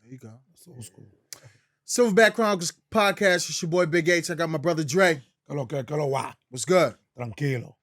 There you go. That's old school. Silverback Chronicles podcast. It's your boy Big H. I got my brother Dre. What's good? Tranquilo.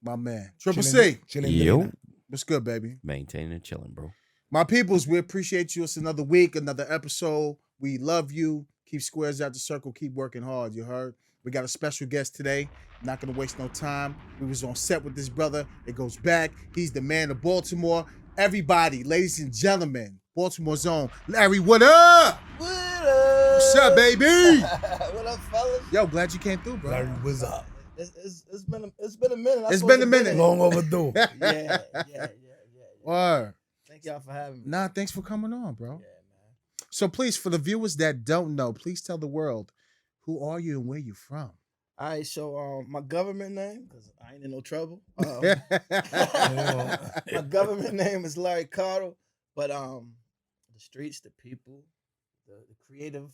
My man. Triple Chilling, C. chilling. Yo. What's good, baby? Maintaining and chilling, bro. My peoples, we appreciate you. It's another week, another episode. We love you. Keep squares out the circle. Keep working hard. You heard? We got a special guest today. Not going to waste no time. We was on set with this brother. It goes back. He's the man of Baltimore. Everybody, ladies and gentlemen, Baltimore's own Larry Whaddup. What up? What's up, baby? What up, fellas? Yo, glad you came through, bro. Larry, what's up? It's been a minute. It's been a minute. Long overdue. Yeah. Word. Thank y'all for having me. Nah, thanks for coming on, bro. Yeah, man. So please, for the viewers that don't know, please tell the world, who are you and where you from? All right, so my government name, because I ain't in no trouble. Yeah. My government name is Larry Whaddup, but the streets, the people, the creative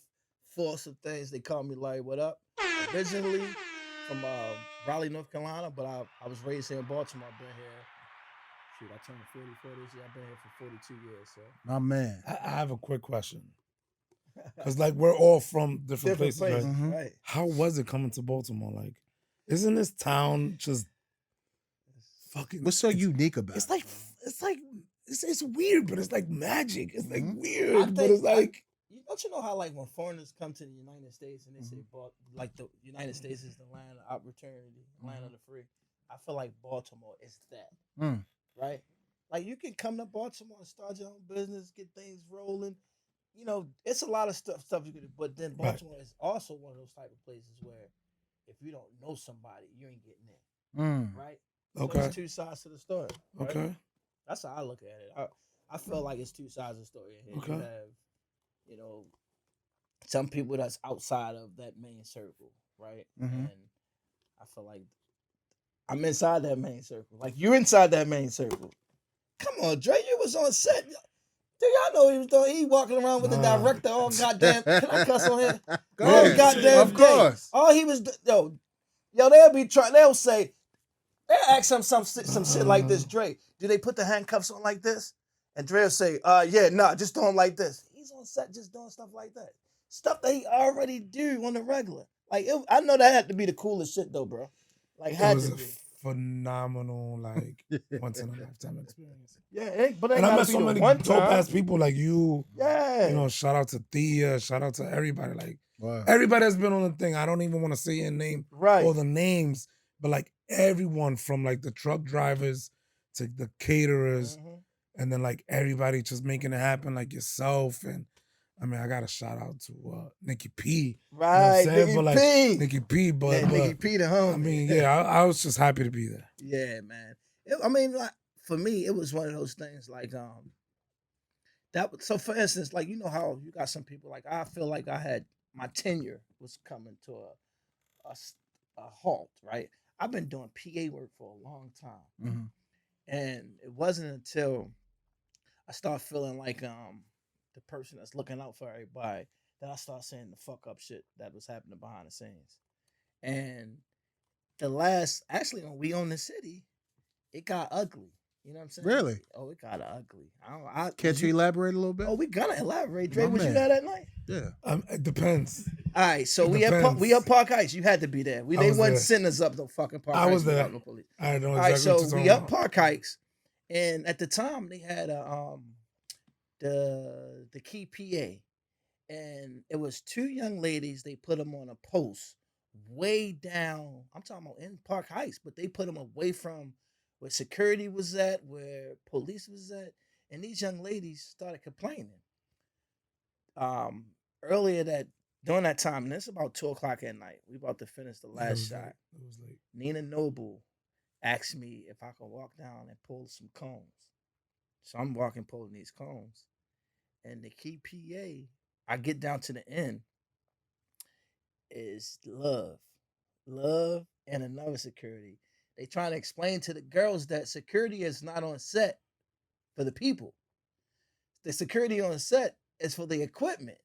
force of things, they call me Larry Whaddup. Originally from Raleigh, North Carolina, but I was raised here in Baltimore. I've been here. Shoot, I turned 44 this year. I've been here for 42 years. So My man. I have a quick question. Because, like, we're all from different places, right? Mhm. right? How was it coming to Baltimore? Like, isn't this town just fucking... What's so unique about It's it? like, it's weird, but it's like magic. It's like Mhm. weird, but it's like... Don't you know how, like, when foreigners come to the United States and they say, like, the United States is the land of opportunity, land of the free. I feel like Baltimore is that, Mm. right? Like, you can come to Baltimore and start your own business, get things rolling. You know, it's a lot of stuff you can do. But then Baltimore is also one of those type of places where if you don't know somebody, you ain't getting in, Mm. right? Okay. So it's two sides to the story. Right? Okay. That's how I look at it. I feel like it's two sides of the story. Here. Okay. You have, you know, some people that's outside of that main circle, right? Mhm. And I feel like I'm inside that main circle. Like, you inside that main circle. Come on, Dre, you was on set. Do y'all know what he was doing? He walking around with the Nah. director all goddamn. Can I cuss on here? Go All ahead. goddamn Of day. course. All he was yo, they'll say, they'll ask him some shit like this, Dre. Do they put the handcuffs on like this? And Dre will say, yeah, nah, just doing like this. He's on set just doing stuff like that. Stuff that he already do on the regular. Like, I know that had to be the coolest shit though, bro. Like, It had was to a be. phenomenal, like, once-in-a-lifetime experience. Yeah, but they And I gotta met be so the many one dope-ass time. people like you. Yeah. You know, shout out to Thea, shout out to everybody. Like, Wow. everybody that's been on the thing. I don't even want to say your name Right. or the names, but like everyone from like the truck drivers to the caterers, Mhm. and then like everybody just making it happen, like yourself. And I mean, I got a shout out to Nikki P. Right, You know what I'm saying? Nikki But, like, P. Nikki P. But, Yeah, Nikki P, the homie. I mean, yeah, I was just happy to be there. Yeah, man. I mean, like, for me, it was one of those things like that. So, for instance, like, you know how you got some people, like, I feel like I had my tenure was coming to a halt, right? I've been doing PA work for a long time, Mhm. and it wasn't until I started feeling like the person that's looking out for everybody that I started saying the fuck up shit that was happening behind the scenes. And actually, when We Own the City, it got ugly. You know what I'm saying? Really? Oh, it got ugly. Can't you elaborate a little bit? Oh, we gonna elaborate. Dre, My was you man. there that night? Yeah. It depends. All right, so It we depends. at Park Heights. You had to be there. I They was wasn't there. sending us up no fucking Park I Heights was there. without no police. I don't know All right, exactly so what you're we talking up about. Park Heights, and at the time they had the key PA, and it was two young ladies. They put them on a post way down. I'm talking about in Park Heights, but they put them away from where security was at, where police was at, and these young ladies started complaining. Earlier during that time, and it's about 2:00 at night. We about to finish the Yeah, it last was shot. late. It was late. Nina Noble asked me if I could walk down and pull some cones. So I'm walking pulling these cones. And the key PA, I get down to the end, is love. Love and another security. They trying to explain to the girls that security is not on set for the people. The security on set is for the equipment.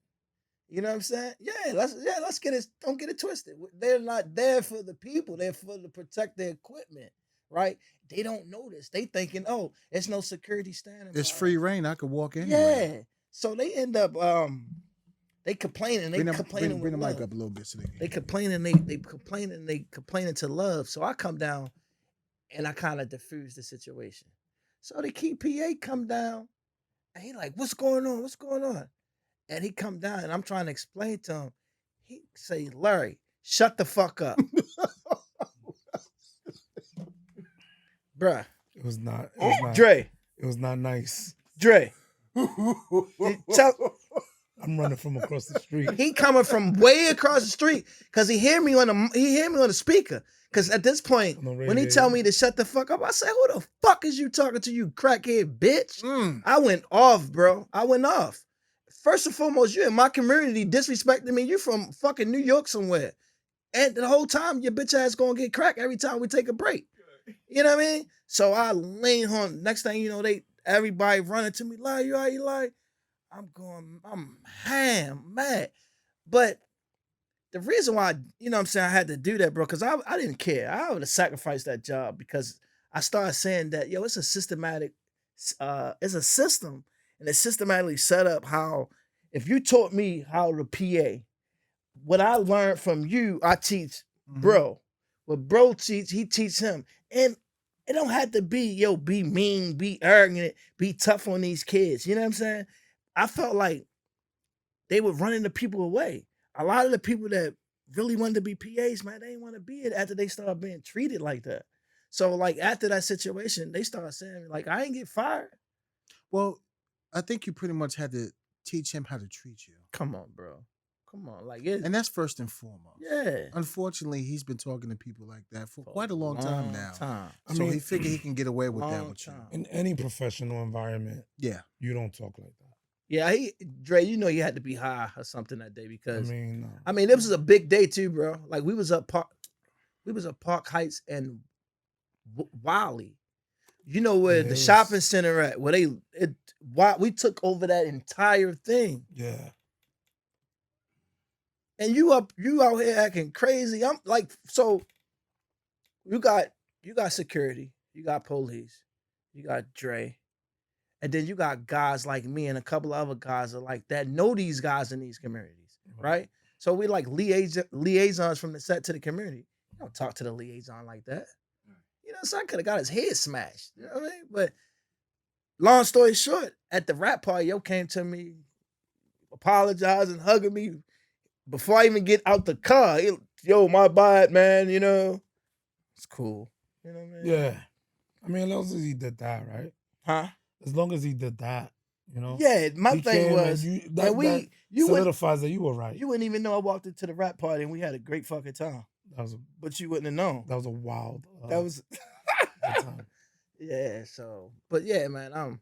You know what I'm saying? Let's get it. Don't get it twisted. They're not there for the people. They're for to protect the equipment, right? They don't know this. They thinking, oh, it's no security standing. It's by free us. reign. I could walk anywhere. Yeah. So they end up they complaining. They complaining bring the with mic love. up a little bit so they They complaining. They complaining to love. So I come down and I kind of diffuse the situation. So the key PA come down and he like, what's going on? What's going on? And he come down and I'm trying to explain to him. He say, Larry, shut the fuck up. Bruh. It was not. It was not. Dre. It was not nice. Dre. I'm running from across the street. He coming from way across the street because he hear me on the speaker. Because at this point, when he tell me to shut the fuck up, I say, who the fuck is you talking to, you crackhead bitch? I went off, bro. I went off. First and foremost, you in my community disrespecting me. You from fucking New York somewhere. And the whole time, your bitch ass gonna get cracked every time we take a break. You know what I mean? So I lean on. Next thing you know, everybody running to me, like, you like, I'm mad. But the reason why, you know what I'm saying, I had to do that, bro, because I didn't care. I would have sacrificed that job because I started saying that, yo, it's a systematic, it's a system, and it's systematically set up how, if you taught me how to PA, what I learned from you, I teach bro. What bro teach, he teach him. And it don't have to be, yo, be mean, be arrogant, be tough on these kids. You know what I'm saying? I felt like they were running the people away. A lot of the people that really wanted to be PAs, man, they didn't want to be it after they started being treated like that. So, like, after that situation, they started saying, like, I ain't get fired. Well, I think you pretty much had to teach him how to treat you. Come on, bro. Come on. Like, it, and that's first and foremost. Yeah. Unfortunately, he's been talking to people like that for quite a long time now. I So mean, he figured he can get away with that with you. In any professional environment, you don't talk like that. Yeah, Dre, you know you had to be high or something that day because I mean, this was a big day too, bro. Like we was up Park Heights and Wiley. You know where the shopping center at? Where we took over that entire thing. Yeah. And you out here acting crazy. I'm like, so you got security, you got police, you got Dre. And then you got guys like me and a couple of other guys are like that know these guys in these communities, right? So we like liaisons from the set to the community. You don't talk to the liaison like that. You know, son could have got his head smashed. You know what I mean? But long story short, at the rap party, yo came to me, apologizing, hugging me before I even get out the car. Yo, my bad, man. You know, it's cool. You know what I mean? Yeah. I mean, as long as he did that, right? Huh? As long as he did that, you know. Yeah, my thing was, that solidifies that you were right. You wouldn't even know I walked into the rap party and we had a great fucking time. But you wouldn't have known. That was a wild. That was. time. Yeah. So, but yeah, man,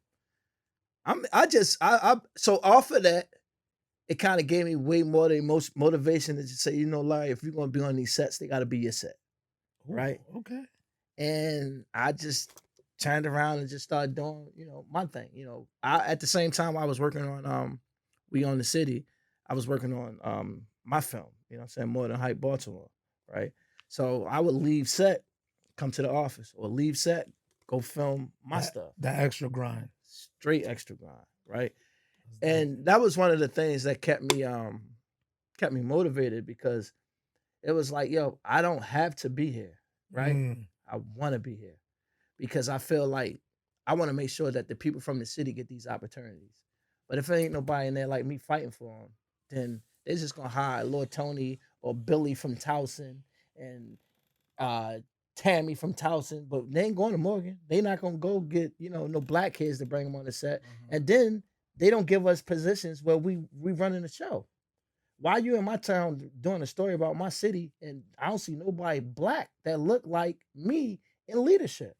so off of that, it kind of gave me way more than most motivation to just say, you know, Larry, if you're gonna be on these sets, they got to be your set, right? Okay. And I just turned around and just started doing, you know, my thing. You know, at the same time I was working on We Own the City, I was working on my film, you know what I'm saying, More Than Hype Baltimore, right? So I would leave set, come to the office, or leave set, go film my stuff. That extra grind. Straight extra grind, right? And that was one of the things that kept me motivated because it was like, yo, I don't have to be here, right? I want to be here. Because I feel like I want to make sure that the people from the city get these opportunities. But if there ain't nobody in there like me fighting for them, then they're just going to hire Lord Tony or Billy from Towson and Tammy from Towson, but they ain't going to Morgan. They not going to go get, you know, no black kids to bring them on the set. And then they don't give us positions where we running the show. Why you in my town doing a story about my city and I don't see nobody black that look like me in leadership?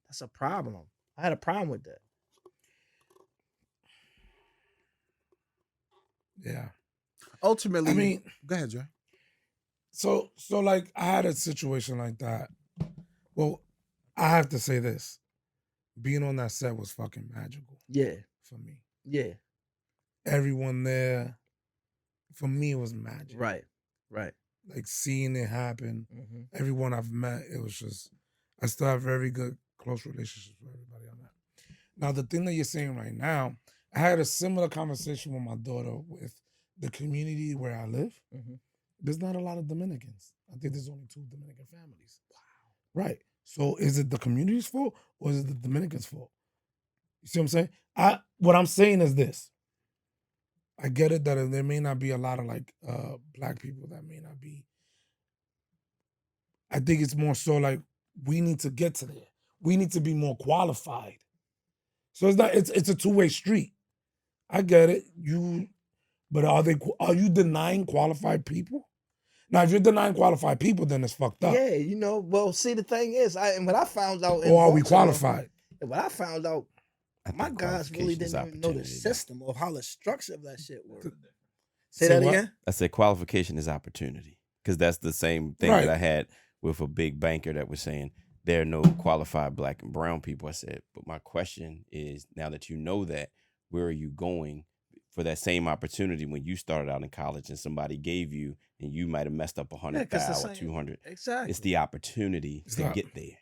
That's a problem. I had a problem with that. Yeah. Ultimately, I mean, go ahead, Dre. So like I had a situation like that. Well, I have to say this. Being on that set was fucking magical. Yeah. For me. Yeah. Everyone there, for me, it was magic. Right. Like seeing it happen. Everyone I've met, it was just, I still have very good, close relationships with everybody on that. Now, the thing that you're saying right now, I had a similar conversation with my daughter with the community where I live. Mm-hmm. There's not a lot of Dominicans. I think there's only 2 Dominican families. Wow. Right. So is it the community's fault or is it the Dominicans' fault? You see what I'm saying? What I'm saying is this. I get it that there may not be a lot of like black people that may not be. I think it's more so like we need to get to there. We need to be more qualified. So it's a two-way street. I get it. But are you denying qualified people? Now, if you're denying qualified people, then it's fucked up. Yeah, well, see, the thing is, when I found out Or are we qualified? When I found out, my guys really didn't even know the system or how the structure of that shit worked. Say that again? I said qualification is opportunity. Because that's the same thing that I had with a big banker that was saying there are no qualified black and brown people. I said, but my question is, now that you know that, where are you going for that same opportunity when you started out in college and somebody gave you and you might have messed up 100,000 or 200? Exactly. It's the opportunity to get there.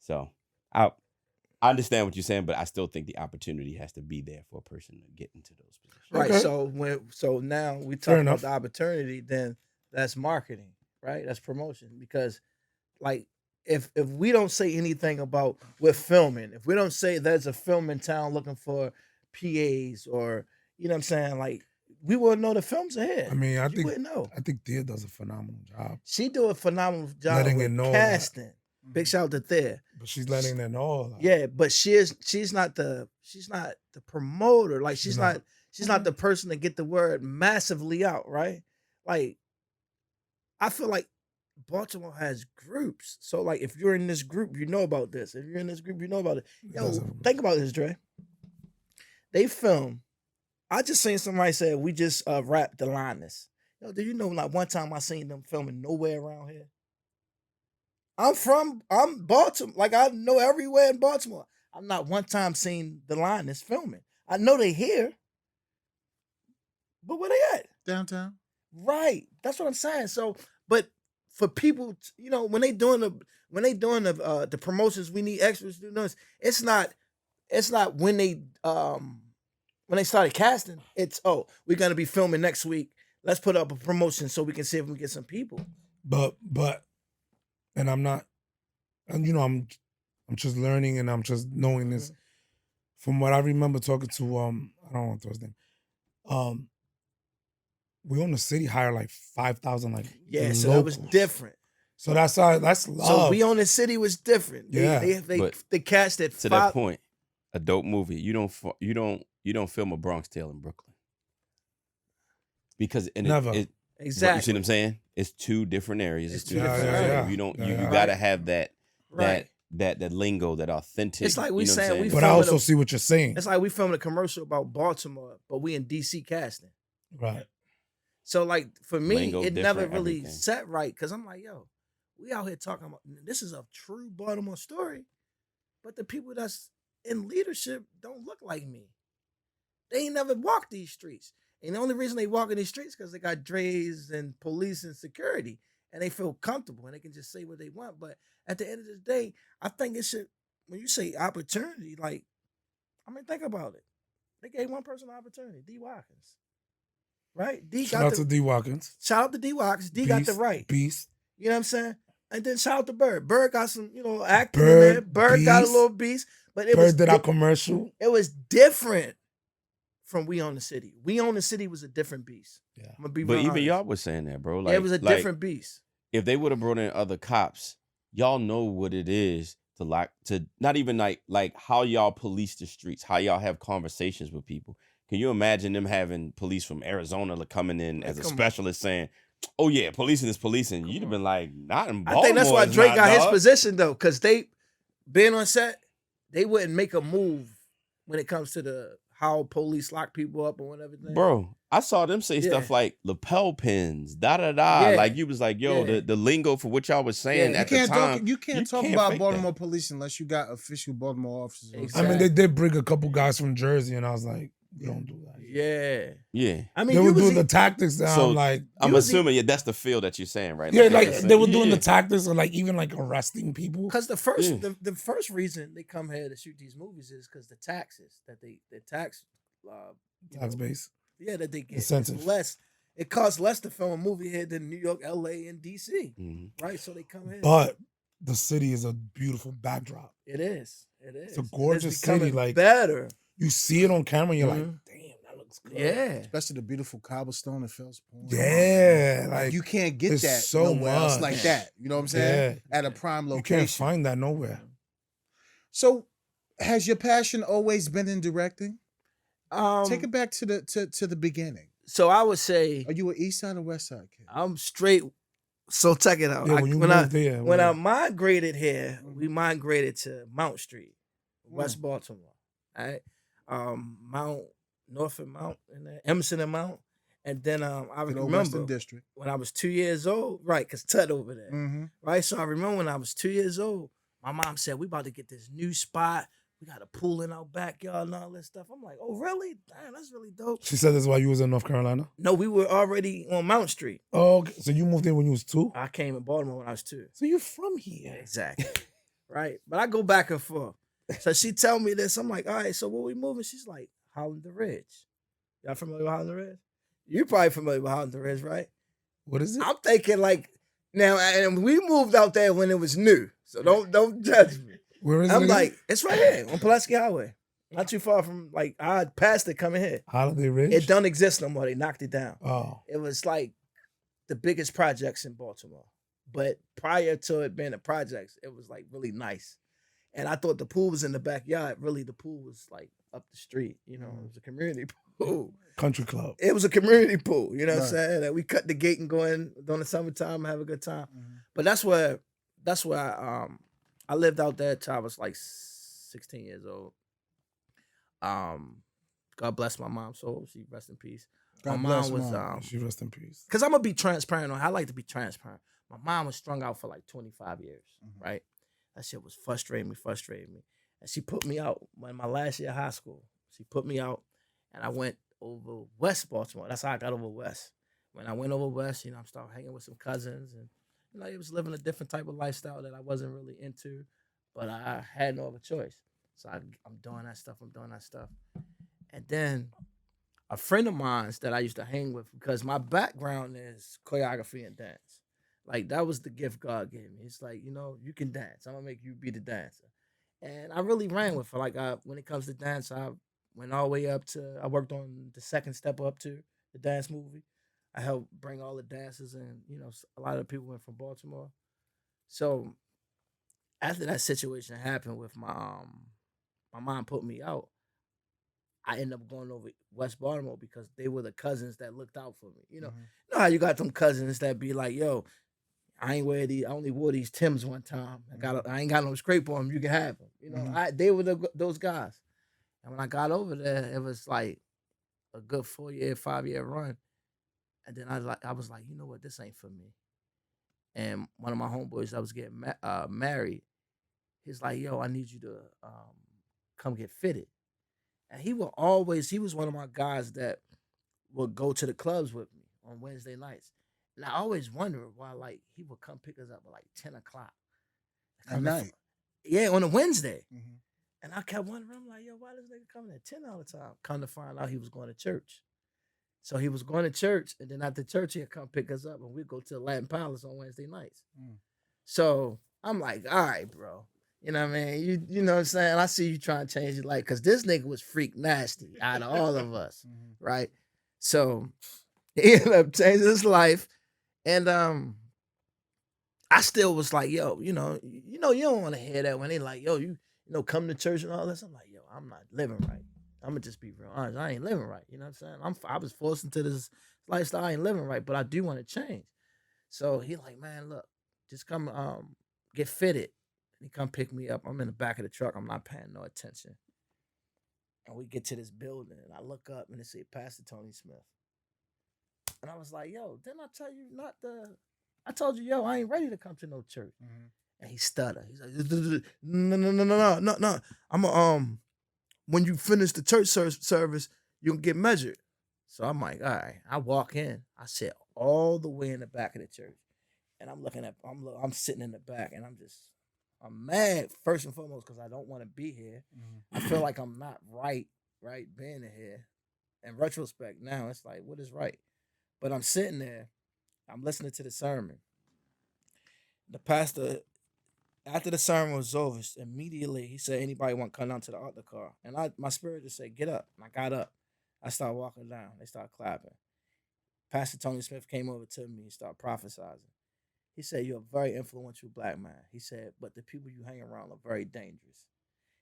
So I understand what you're saying, but I still think the opportunity has to be there for a person to get into those positions. Right. Okay. So now we talk about the opportunity, then that's marketing, right? That's promotion. Because like if we don't say anything about we're filming, if we don't say there's a film in town looking for PAs or you know what I'm saying, like we wouldn't know the films ahead. I mean, I wouldn't know. think Thea does a phenomenal job. She do a phenomenal job letting with it know casting. That. Big shout out to Thea. But she's letting it know. Like, yeah, but she's not the promoter. Like she's not the person to get the word massively out, right? Like I feel like Baltimore has groups. So like if you're in this group, you know about this. If you're in this group, you know about it. Yo, think about this, Dre. They film. I just seen somebody say we just wrapped the Linus. Yo, do you know like one time I seen them filming nowhere around here? I'm Baltimore. Like I know everywhere in Baltimore. I'm not one time seen the Linus filming. I know they here. But where they at? Downtown. Right. That's what I'm saying. So, but for people, you know, when they doing the promotions, we need extras to do this. It's not when they started casting. It's we're gonna be filming next week. Let's put up a promotion so we can see if we can get some people. But and I'm not, and you know, I'm just learning and I'm just knowing this. Mm-hmm. From what I remember talking to I don't want to throw his name. We own the city hire like 5,000 like so locals. that was different. So that's love. So we own the city was different. Yeah, they cast it to that point. A dope movie. You don't film a Bronx Tale in Brooklyn because never. Exactly. You see what I'm saying? It's 2 different areas. It's 2 different areas. You gotta have that lingo, that authentic. It's like we saying but I also see what you're saying. It's like we filmed a commercial about Baltimore, but we in DC casting. Right. So like for me, Lingo it never really everything. set right because I'm like, yo, we out here talking about this is a true Baltimore story, but the people that's in leadership don't look like me. They ain't never walked these streets. And the only reason they walk in these streets because they got Dre's and police and security and they feel comfortable and they can just say what they want. But at the end of the day, I think it should, when you say opportunity, like, I mean, think about it. They gave one person an opportunity, D. Watkins. Right? Shout out to D. Watkins. Shout out to D. Watkins. D got the right. Beast. You know what I'm saying? And then shout out to Bird. Bird got some, acting in there. Bird got a little beast. But Bird did our commercial. It was different from We Own the City. We Own the City was a different beast. Yeah. I'm gonna be but even honest. y'all was saying that, bro. Like, it was a different beast. If they would have brought in other cops, y'all know what it is to not even like how y'all police the streets, how y'all have conversations with people. Can you imagine them having police from Arizona coming in as a specialist saying, "Oh yeah, policing is policing"? You'd have been like, "Not in Baltimore." I think that's why Drake got his position though, because they being on set, they wouldn't make a move when it comes to how police lock people up or whatever. Bro, I saw them say stuff like lapel pins, da-da-da. Yeah. Like you was like, yo, the lingo for what y'all was saying at the time. You can't talk about Baltimore police unless you got official Baltimore officers. Exactly. I mean, they did bring a couple guys from Jersey, and I was like, we don't do that. Yeah. I mean, they were doing the tactics that so I'm like. I'm assuming that's the feel that you're saying, right? Yeah, like they were doing the tactics of like even like arresting people. Because the first reason they come here to shoot these movies is because the taxes that they tax Tax base. Yeah, that they get. Incentive. It's less. It costs less to film a movie here than New York, LA, and DC. Right? So they come here. But the city is a beautiful backdrop. It is. It is. It's a gorgeous city. Like better. You see it on camera, and you're like, damn, that looks good. Yeah. Especially the beautiful cobblestone and Fells Point. Yeah. Like you can't get that so nowhere else much. like that. You know what I'm saying? Yeah. At a prime You location. can't find that nowhere. So has your passion always been in directing? Take it back to the beginning. So I would say, are you an East Side or West Side kid? I'm straight. So check it out. Yeah, when I migrated here, we migrated to Mount Street, West Baltimore. All right, Norfolk Mount, and Emerson and Mount, and then I remember District. When I was 2 years old, right? Cause Tut over there, right? So I remember when I was 2 years old, my mom said we about to get this new spot. We got a pool in our backyard and all this stuff. I'm like, oh, really? Damn, that's really dope. She said this while you was in North Carolina? No, we were already on Mount Street. Oh, okay. So you moved in when you was 2? I came in Baltimore when I was 2. So you from here. Exactly. Right? But I go back and forth. So she tell me this. I'm like, all right, so where we moving? She's like, Hollander Ridge. Y'all familiar with Hollander Ridge? You're probably familiar with Hollander Ridge, right? What is it? I'm thinking like, now, and we moved out there when it was new. So don't judge me. Where is it? I'm like, it's right here on Pulaski Highway. Not too far from, like, I passed it coming here. Holiday Ridge? It don't exist no more. They knocked it down. Oh. It was like the biggest projects in Baltimore. But prior to it being a projects, it was like really nice. And I thought the pool was in the backyard. Really, the pool was like up the street. You know, it was a community pool. Country club. It was a community pool. You know what I'm saying? That we cut the gate and go in during the summertime and have a good time. But that's where I lived out there till I was like 16 years old. God bless my mom soul. She rest in peace. God my bless mom was mom. She rest in peace. Because I'm gonna be transparent. I like to be transparent. My mom was strung out for like 25 years, right? That shit was frustrating me. And she put me out in my last year of high school. She put me out, and I went over West Baltimore. That's how I got over West. When I went over West, I started hanging with some cousins, and it was living a different type of lifestyle that I wasn't really into, but I had no other choice. So I'm doing that stuff. And then a friend of mine that I used to hang with, because my background is choreography and dance. Like, that was the gift God gave me. It's like, you can dance. I'm going to make you be the dancer. And I really ran with it. Like, when it comes to dance, I went all the way up to, I worked on the second step up to the dance movie. I helped bring all the dancers, and, a lot of the people went from Baltimore. So after that situation happened with my mom put me out, I ended up going over West Baltimore because they were the cousins that looked out for me. You know how you got them cousins that be like, yo, I only wore these Timbs one time. I ain't got no scrape on them. You can have them. They were those guys. And when I got over there, it was like a good 5-year run. And then I was like, you know what, this ain't for me. And one of my homeboys that was getting married, he's like, yo, I need you to come get fitted. And he was one of my guys that would go to the clubs with me on Wednesday nights. And I always wondered why, like, he would come pick us up at like 10 o'clock. At night? Yeah, on a Wednesday. And I kept wondering, I'm like, yo, why this nigga coming at 10 all the time? Come to find out he was going to church. So he was going to church, and then after church, he'd come pick us up, and we'd go to the Latin Palace on Wednesday nights. So I'm like, all right, bro. You know what I mean? You know what I'm saying? I see you trying to change your life, because this nigga was freak nasty out of all of us, right? So he ended up changing his life, and I still was like, yo, you don't want to hear that when they like, yo, you come to church and all this. I'm like, yo, I'm not living right. I'm gonna just be real honest. I ain't living right. You know what I'm saying? I was forced into this lifestyle. I ain't living right, but I do want to change. So he like, man, look, just come get fitted. And he come pick me up. I'm in the back of the truck. I'm not paying no attention. And we get to this building, and I look up, and it say Pastor Tony Smith. And I was like, yo, didn't I tell you I told you, yo, I ain't ready to come to no church. And he stuttered. He's like, no. I'm when you finish the church service, you'll get measured. So I'm like, all right. I walk in. I sit all the way in the back of the church. And I'm sitting in the back, and I'm mad, first and foremost, because I don't want to be here. I feel like I'm not right being in here. in retrospect now, it's like, what is right? But I'm sitting there, I'm listening to the sermon. The pastor, after the sermon was over, immediately he said, anybody want to come down to the altar call? And my spirit just said, get up. And I got up. I started walking down. They started clapping. Pastor Tony Smith came over to me and started prophesizing. He said, you're a very influential black man. He said, but the people you hang around are very dangerous.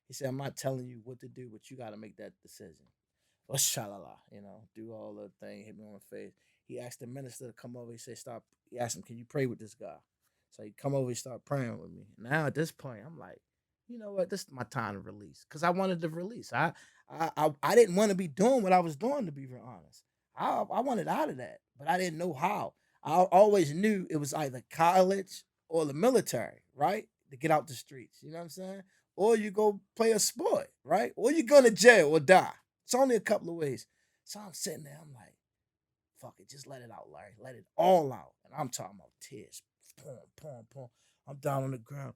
He said, I'm not telling you what to do, but you got to make that decision. Well, shalala, do all the thing, hit me on the face. He asked the minister to come over. He said, stop. He asked him, can you pray with this guy? So he come over, he started praying with me. Now at this point, I'm like, you know what? This is my time to release. Because I wanted to release. I didn't want to be doing what I was doing, to be real honest. I wanted out of that, but I didn't know how. I always knew it was either college or the military, right? To get out the streets, you know what I'm saying? Or you go play a sport, right? Or you go to jail or die. It's only a couple of ways. So I'm sitting there, I'm like, fuck it, just let it out, Larry. Let it all out. And I'm talking about tears. Boom. I'm down on the ground.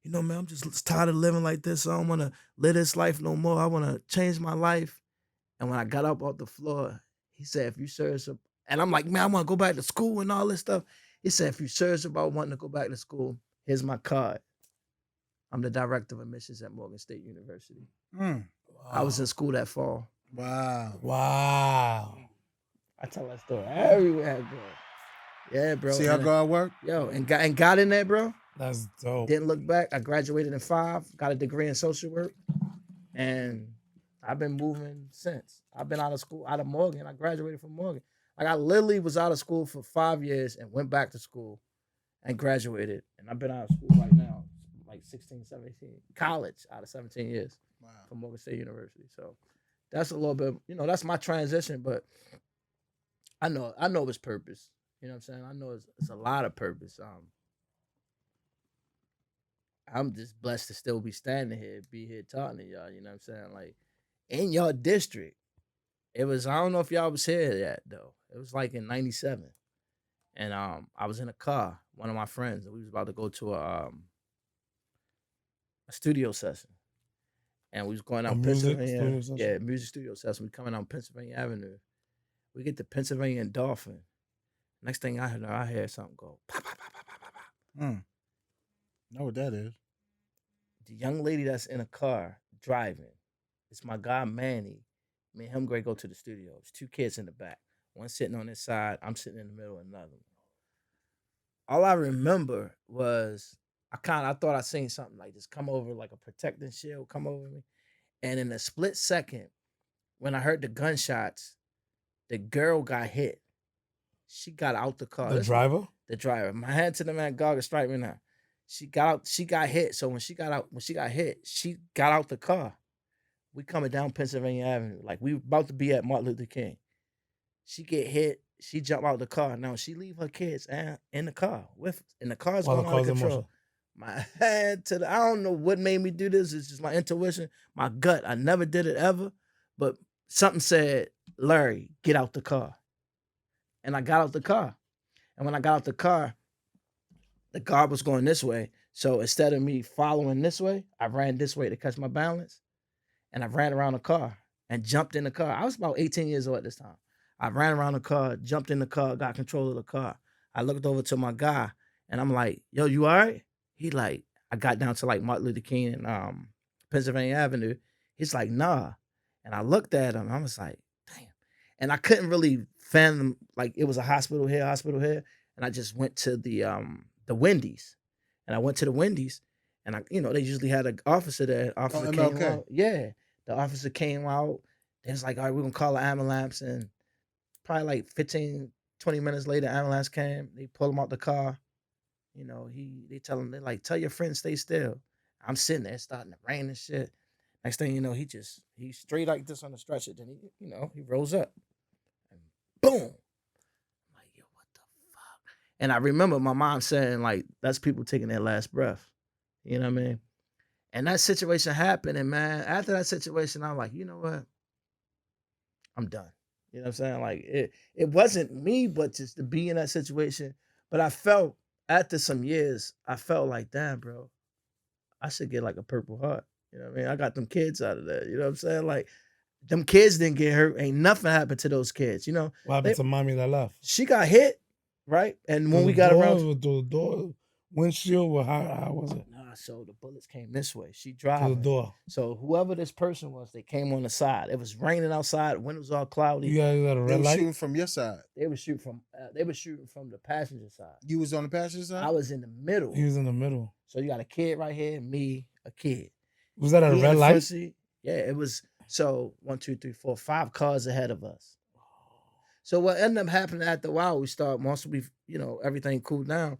Man, I'm just tired of living like this. I don't want to live this life no more. I want to change my life. And when I got up off the floor, he said, if you serious, and I'm like, man, I want to go back to school and all this stuff. He said, if you're serious about wanting to go back to school, here's my card. I'm the director of admissions at Morgan State University. Wow. I was in school that fall. Wow. I tell that story everywhere, bro. Yeah, bro. See how God worked? Yo, and got in there, bro. That's dope. Didn't look back. I graduated in 5, got a degree in social work, and I've been moving since. I've been out of school, out of Morgan. I graduated from Morgan. Like, I literally was out of school for 5 years and went back to school and graduated. And I've been out of school right now, like 16, 17, college out of 17 years from Morgan State University. So that's a little bit, that's my transition, but I know it's purpose. You know what I'm saying? I know it's a lot of purpose. I'm just blessed to still be standing here, be here talking to y'all. You know what I'm saying? Like, in your district, it was, I don't know if y'all was here yet, though. It was like in 97. And I was in a car, one of my friends, and we was about to go to a studio session. And we was going out Pennsylvania. Yeah, music studio session. We coming out Pennsylvania Avenue. We get to Pennsylvania and Dolphin. Next thing I heard something go, pop, pop, pop, pop, pop, pop. Know what that is. The young lady that's in a car driving, it's my guy Manny. Me and him going to go to the studio. There's 2 kids in the back. One sitting on this side. I'm sitting in the middle of another. All I remember was I thought I seen something like this come over, like a protecting shield come over me. And in a split second, when I heard the gunshots, the girl got hit. She got out the car. The driver? The driver. My hand to the man, God can strike me now. She got hit. So when she got hit, she got out the car. We coming down Pennsylvania Avenue. Like, we about to be at Martin Luther King. She get hit. She jump out the car. Now she leave her kids in the car and the car's going out of control. My hand to I don't know what made me do this. It's just my intuition, my gut. I never did it ever, but something said, Larry, get out the car. And I got out the car. And when I got out the car was going this way. So instead of me following this way, I ran this way to catch my balance. And I ran around the car and jumped in the car. I was about 18 years old at this time. I ran around the car, jumped in the car, got control of the car. I looked over to my guy and I'm like, yo, you all right? He like, I got down to like Martin Luther King and Pennsylvania Avenue. He's like, nah. And I looked at him. I was like, damn. And I couldn't really fathom, like, it was a hospital here. And I just went to the Wendy's. And I went to the Wendy's and they usually had an officer there. Officer came out. Yeah. The officer came out. They was like, all right, we're going to call an ambulance. And probably like 15, 20 minutes later, ambulance came. They pulled him out the car. They tell him, they're like, tell your friend stay still. I'm sitting there starting to rain and shit. Next thing you know, he's straight like this on the stretcher. Then he rose up. And boom. I'm like, yo, what the fuck? And I remember my mom saying, like, that's people taking their last breath. You know what I mean? And that situation happened. And man, after that situation, I'm like, you know what? I'm done. You know what I'm saying? Like, it wasn't me, but just to be in that situation. But I felt, after some years, I felt like, damn, bro, I should get like a Purple Heart. You know what I mean? I got them kids out of there. You know what I'm saying? Like, them kids didn't get hurt. Ain't nothing happened to those kids. You know, What happened to mommy that left? she got hit, right? And when we got around, the door windshield, how was it? nah, so the bullets came this way. She To the driving. door. So whoever this person was, they came on the side. It was raining outside. The windows all cloudy. You got a They red were light? shooting from your side. They were shooting from the passenger side. You was on the passenger side? I was in the middle. He was in the middle. So you got a kid right here, me, a kid. Was that a He in red the light? front seat. Yeah, it was. So 1, 2, 3, 4, 5 cars ahead of us. So what ended up happening after a while, once we, everything cooled down.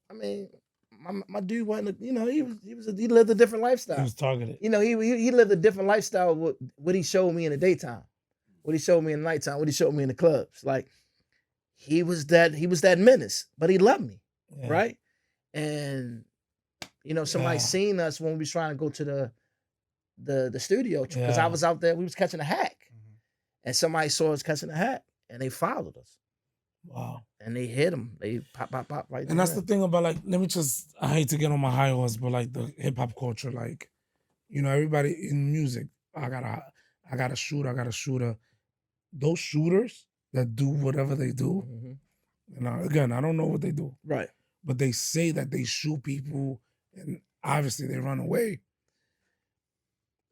I mean, my dude wasn't, he lived a different lifestyle. He was targeted. He lived a different lifestyle with what he showed me in the daytime, what he showed me in the nighttime, what he showed me in the clubs. Like he was that menace, but he loved me, Yeah. right? And somebody seen us when we was trying to go to the studio because I was out there. We was catching a hack, and somebody saw us catching a hack, and they followed us. Wow. And they hit him. They pop right there. And that's the thing about I hate to get on my high horse, but like the hip hop culture, like, everybody in music, I got a shooter. Those shooters that do whatever they do, and again, I don't know what they do. Right. But they say that they shoot people and obviously they run away.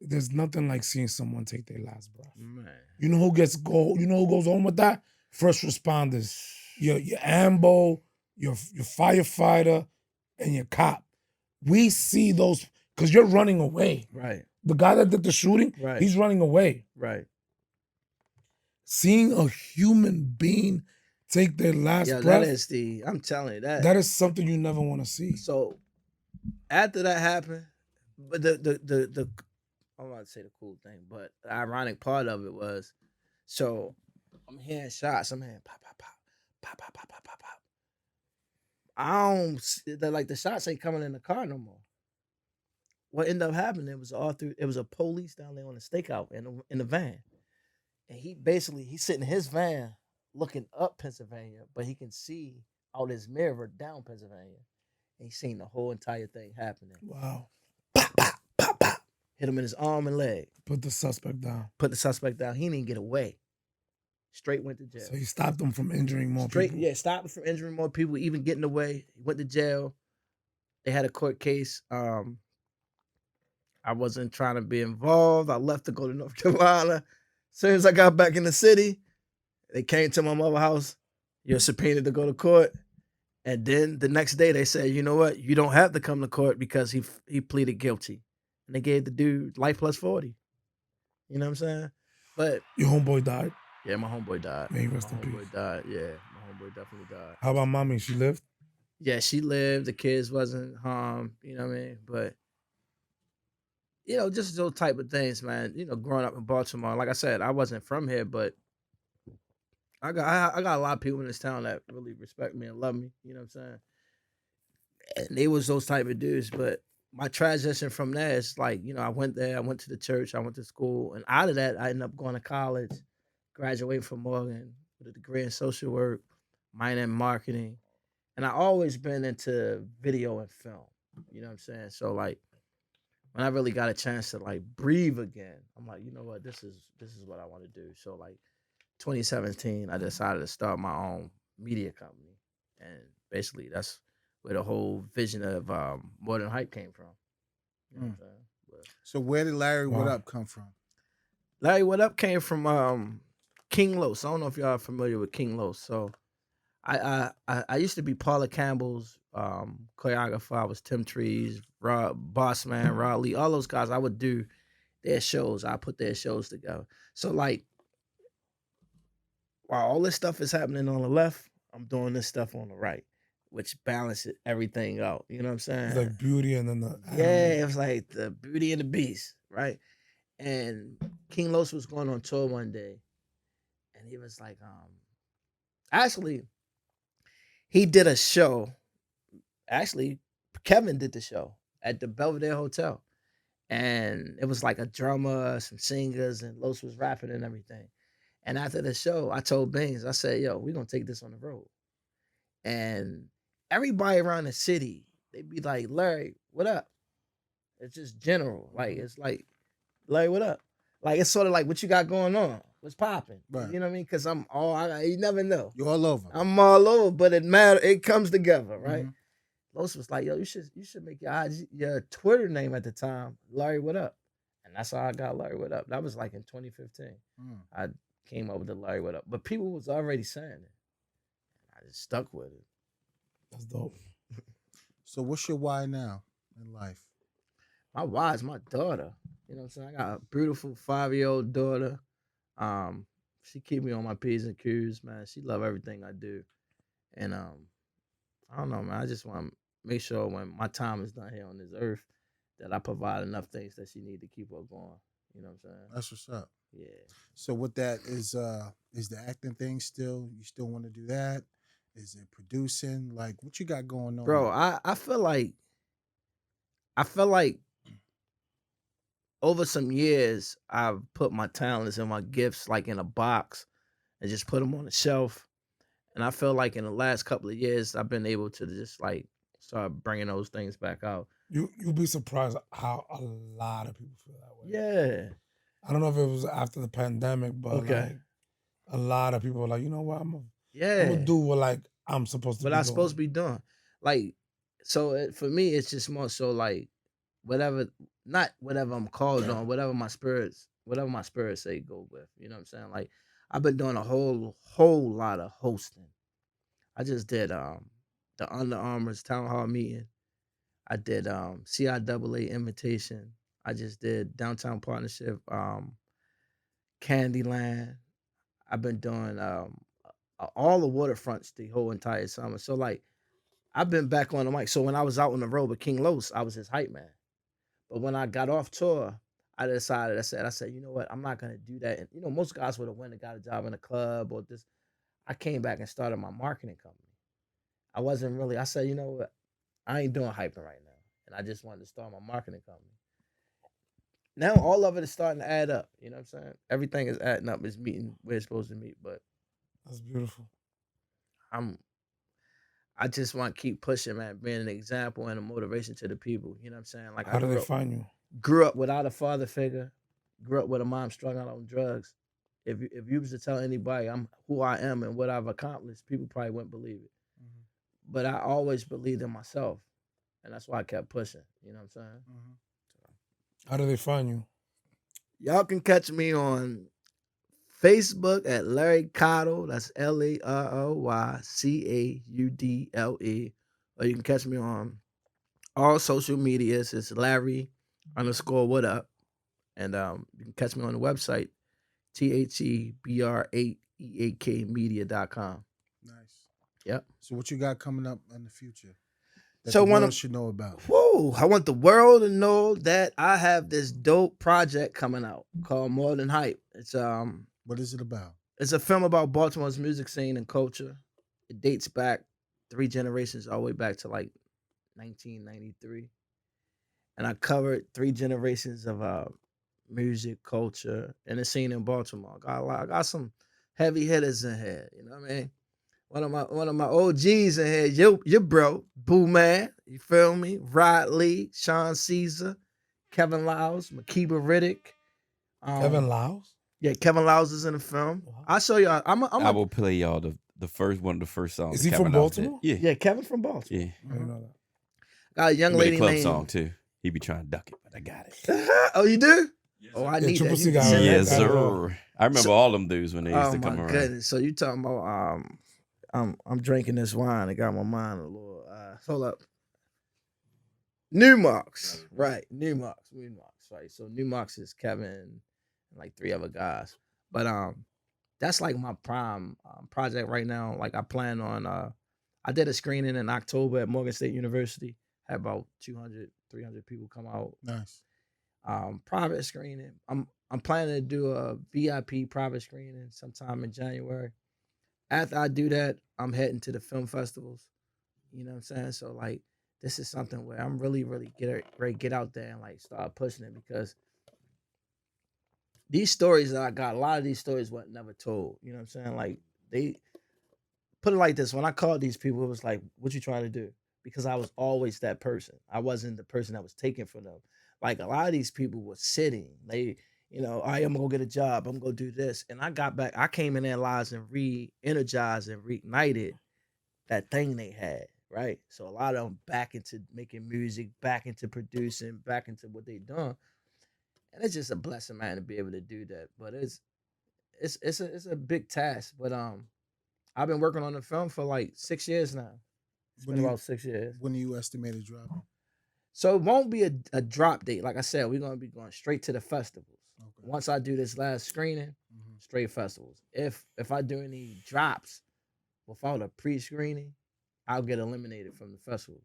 There's nothing like seeing someone take their last breath. Man. You know who goes home with that? First responders. Your AMBO, your firefighter, and your cop. We see those because you're running away. Right. The guy that did the shooting, Right. he's running away. Right. Seeing a human being take their last breath. That is I'm telling you that. That is something you never want to see. So after that happened, but the I don't want to say the cool thing, but the ironic part of it was, so I'm hearing shots. I'm hearing pop, pop, pop, pop, pop, pop, pop, pop, pop. The shots ain't coming in the car no more. What ended up happening? It was a police down there on the stakeout in the van, and he's sitting in his van looking up Pennsylvania, but he can see out his mirror down Pennsylvania, and he's seen the whole entire thing happening. Wow. Pop, pop, pop, pop. Hit him in his arm and leg. Put the suspect down. He didn't get away. Straight went to jail. So he stopped them from injuring more people. Yeah, stopped him from injuring more people, even getting away. He went to jail. They had a court case. I wasn't trying to be involved. I left to go to North Carolina. As soon as I got back in the city, they came to my mother's house. You're subpoenaed to go to court. And then the next day they said, you know what? You don't have to come to court because he pleaded guilty. And they gave the dude life plus 40. You know what I'm saying? But your homeboy died? Yeah, my homeboy died. May he rest in My peace. homeboy died. Yeah, my homeboy definitely died. How about mommy? She lived? Yeah, she lived. The kids wasn't harmed. You know what I mean? But just those type of things, man. Growing up in Baltimore, like I said, I wasn't from here, but I got a lot of people in this town that really respect me and love me. You know what I'm saying? And they was those type of dudes. But my transition from there is like, I went there, I went to the church, I went to school, and out of that, I ended up going to college, graduating from Morgan with a degree in social work, minor in marketing, and I always been into video and film. You know what I'm saying? So like, when I really got a chance to like breathe again, I'm like, you know what, this is what I want to do. So like, 2017, I decided to start my own media company, and basically that's where the whole vision of More Than Hype came from. You know what I'm saying? So where did Larry Whaddup come from? Larry Whaddup came from King Los. I don't know if y'all are familiar with King Los. So I used to be Paula Campbell's choreographer. I was Tim Trees, Bossman, Rod Lee, all those guys. I would do their shows. I put their shows together. So like, while all this stuff is happening on the left, I'm doing this stuff on the right, which balances everything out. You know what I'm saying? It's like Beauty and then the it was like the Beauty and the Beast, right? And King Los was going on tour one day, and he was like, actually, he did a show. Actually, Kevin did the show at the Belvedere Hotel, and it was like a drummer, some singers, and Los was rapping and everything. And after the show, I told Baines, I said, yo, we're going to take this on the road. And everybody around the city, they'd be like, Larry, what up? It's just general. Like, it's like, Larry, what up? Like it's sort of like what you got going on, what's popping. Right. You know what I mean? Because you never know. You're all over. I'm all over, but it comes together, right? Mhm. Los was like, yo, you should make your Twitter name at the time, Larry Whaddup. And that's how I got Larry Whaddup. That was like in 2015. Mm. I came up with the Larry Whaddup. But people was already saying it. I just stuck with it. That's dope. So what's your why now in life? My why is my daughter. You know what I'm saying? I got a beautiful 5-year-old daughter. She keep me on my P's and Q's, man. She love everything I do. And I don't know, man. I just want to make sure when my time is done here on this earth that I provide enough things that she need to keep her going. You know what I'm saying? That's what's up. Yeah. So with that is the acting thing still? You still want to do that? Is it producing? Like what you got going on? Bro, I feel like over some years I've put my talents and my gifts like in a box and just put them on the shelf. And I feel like in the last couple of years I've been able to just like start bringing those things back out. You'll be surprised how a lot of people feel that way. Yeah. I don't know if it was after the pandemic, but Okay. like a lot of people are like, you know what, I'm Yeah. gonna do what like I'm supposed to What be I'm doing. supposed to be doing. Like, so for me, it's just more so like not whatever I'm called on, whatever my spirit say go with. You know what I'm saying? Like, I've been doing a whole lot of hosting. I just did the Under Armour's town hall meeting. I did CIAA invitation. I just did Downtown Partnership, Candyland. I've been doing all the waterfronts the whole entire summer. So like I've been back on the mic. So when I was out on the road with King Los, I was his hype man. But when I got off tour, I decided, I said, you know what? I'm not gonna do that. And you know, most guys would have went and got a job in a club or this. I came back and started my marketing company. I said, you know what? I ain't doing hyping right now. And I just wanted to start my marketing company. Now all of it is starting to add up. You know what I'm saying? Everything is adding up. It's meeting where it's supposed to meet. But That's beautiful. I just want to keep pushing, man, being an example and a motivation to the people. You know what I'm saying? Like How do they find you? Grew up without a father figure. Grew up with a mom struggling on drugs. If you was to tell anybody I'm who I am and what I've accomplished, people probably wouldn't believe it. Mhm. But I always believed in myself, and that's why I kept pushing. You know what I'm saying? Mhm. How do they find you? Y'all can catch me on Facebook at Larry Caudle. That's LaRoyCaudle. Or you can catch me on all social medias. It's Larry_Whaddup. And you can catch me on the website, THEBR8EAK media.com. Nice. Yep. So what you got coming up in the future that So the one world of- should know about? Whoa, I want the world to know that I have this dope project coming out called More Than Hype. It's What is it about? It's a film about Baltimore's music scene and culture. It dates back 3 generations, all the way back to like 1993. And I covered 3 generations of music, culture, and the scene in Baltimore. I got some heavy hitters in here, you know what I mean? One of my OGs in here, your bro, Boo Man, you feel me? Rod Lee, Sean Caesar, Kevin Lyles, Makiba Riddick. Kevin Lyles? Yeah, Kevin Lyles is in the film. Wow. I'll show y'all. I will play y'all the first one of the first songs. Is that he from Kevin Lyles did. Baltimore? Yeah. Yeah, Kevin from Baltimore. Yeah. I didn't know that. Got a young He made lady a club named. song too. He be trying to duck it, but I got it. Oh, you do? Yes, Oh, sir. I Yeah, need Triple that. C You got can send it. that Yes, to me. sir. I remember all them dudes when they used Oh to my come around. goodness! So you talking about I'm drinking this wine. It got my mind a little. Hold up. Newmarks, right? Newmarks, right? So Newmarks is Kevin and like 3 other guys. But that's like my prime project right now. Like I plan on I did a screening in October at Morgan State University. Had about 200, 300 people come out. Nice. Private screening. I'm planning to do a VIP private screening sometime in January. After I do that, I'm heading to the film festivals. You know what I'm saying? So like this is something where I'm really, really get out there and like start pushing it, because these stories that I got, a lot of these stories were never told. You know what I'm saying? Like they put it like this. When I called these people, it was like, what you trying to do? Because I was always that person. I wasn't the person that was taken from them. Like a lot of these people were sitting. You know, I'm gonna go get a job. I'm gonna do this. And I got back. I came in their lives and re-energized and reignited that thing they had. Right. So a lot of them back into making music, back into producing, back into what they done. And it's just a blessing, man, to be able to do that. But it's a big task. But I've been working on the film for like 6 years now. It's been about 6 years. When do you estimate it dropping? So it won't be a drop date. Like I said, we're gonna be going straight to the festivals. Okay. Once I do this last screening, straight festivals. If I do any drops without a pre-screening, I'll get eliminated from the festivals.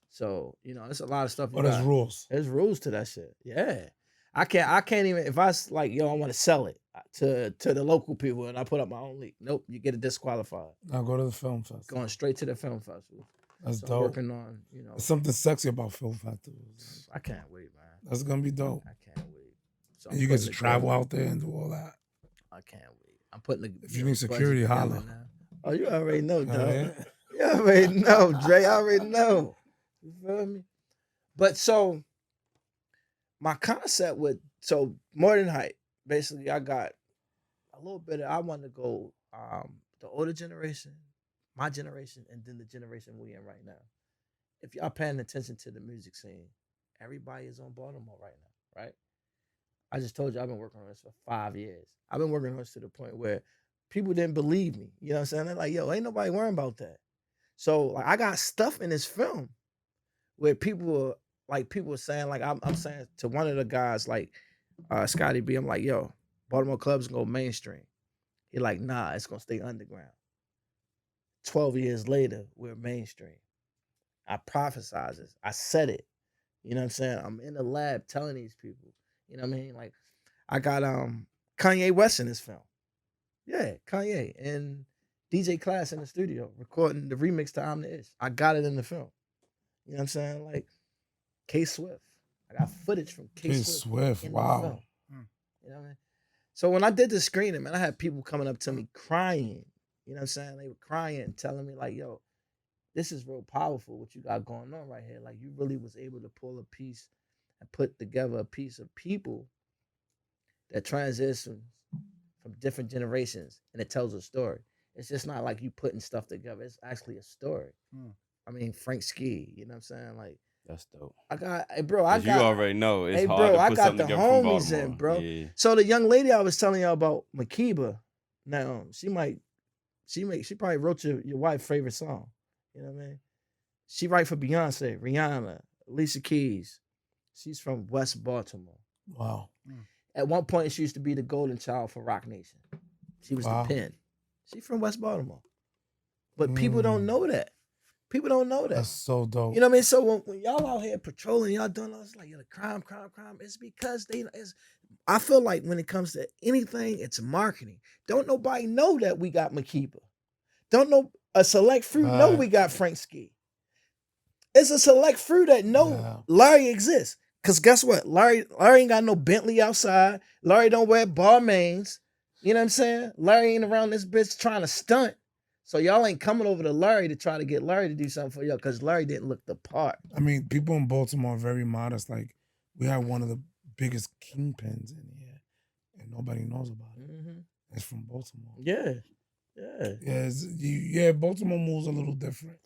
So, you know, there's a lot of stuff. Oh, there's rules. There's rules to that shit. Yeah. I can't even, if I like, yo, I want to sell it to the local people and I put up my own league. Nope, you get it disqualified. I'll go to the film festival. Going straight to the film festival. That's so dope. I'm working on, you know. There's something sexy about film festivals. I can't wait, man. That's gonna be dope. I can't wait. So and you get to travel out there and do all that. I can't wait. I'm putting the. If you need security, holla. Oh, you already know, dog. Yeah. You already know, Dre. I already know. You feel me? But so my concept with More Than Hype. Basically, I got a little bit of, I want to go the older generation, my generation, and then the generation we in right now. If y'all paying attention to the music scene, everybody is on Baltimore right now, right? I just told you I've been working on this for 5 years. I've been working on this to the point where people didn't believe me. You know what I'm saying? They're like, yo, ain't nobody worrying about that. So like, I got stuff in this film where people were saying, like, I'm saying to one of the guys, like Scotty B, I'm like, yo, Baltimore clubs go mainstream. He like, nah, it's gonna stay underground. 12 years later, we're mainstream. I prophesize this. I said it. You know what I'm saying? I'm in the lab telling these people. You know what I mean? Like, I got Kanye West in this film. Yeah, Kanye and DJ Class in the studio recording the remix to I'm the Ish. I got it in the film. You know what I'm saying? Like, K Swift. I got footage from K Swift. Wow. You know what I mean? So when I did the screening, man, I had people coming up to me crying. You know what I'm saying? They were crying, telling me like, yo, this is real powerful what you got going on right here. Like, you really was able to pull a piece and put together a piece of people that transitions from different generations, and it tells a story. It's just not like you putting stuff together. It's actually a story. I mean, Frank Ski, you know what I'm saying? Like, that's dope. You already know it's hard to put I got something the together from homies Baltimore. in, bro. Yeah. So the young lady I was telling y'all about, Makiba, now she probably wrote your wife's favorite song. You know what I mean? She write for Beyonce, Rihanna, Alicia Keys. She's from West Baltimore. Wow. At one point, she used to be the golden child for Rock Nation. She was the pen. She's from West Baltimore. But people don't know that. People don't know that. That's so dope. You know what I mean? So when y'all out here patrolling, y'all doing all this, like, the crime, it's because I feel like when it comes to anything, it's marketing. Don't nobody know that we got Makiba. Don't know a select few know we got Frank Ski. It's a select few that know Larry exists. Cause guess what? Larry ain't got no Bentley outside. Larry don't wear Balmains. You know what I'm saying? Larry ain't around this bitch trying to stunt. So y'all ain't coming over to Larry to try to get Larry to do something for y'all because Larry didn't look the part. I mean, people in Baltimore are very modest. Like, we have one of the biggest kingpins in here, and nobody knows about it. It's from Baltimore. Yeah. Baltimore moves a little different.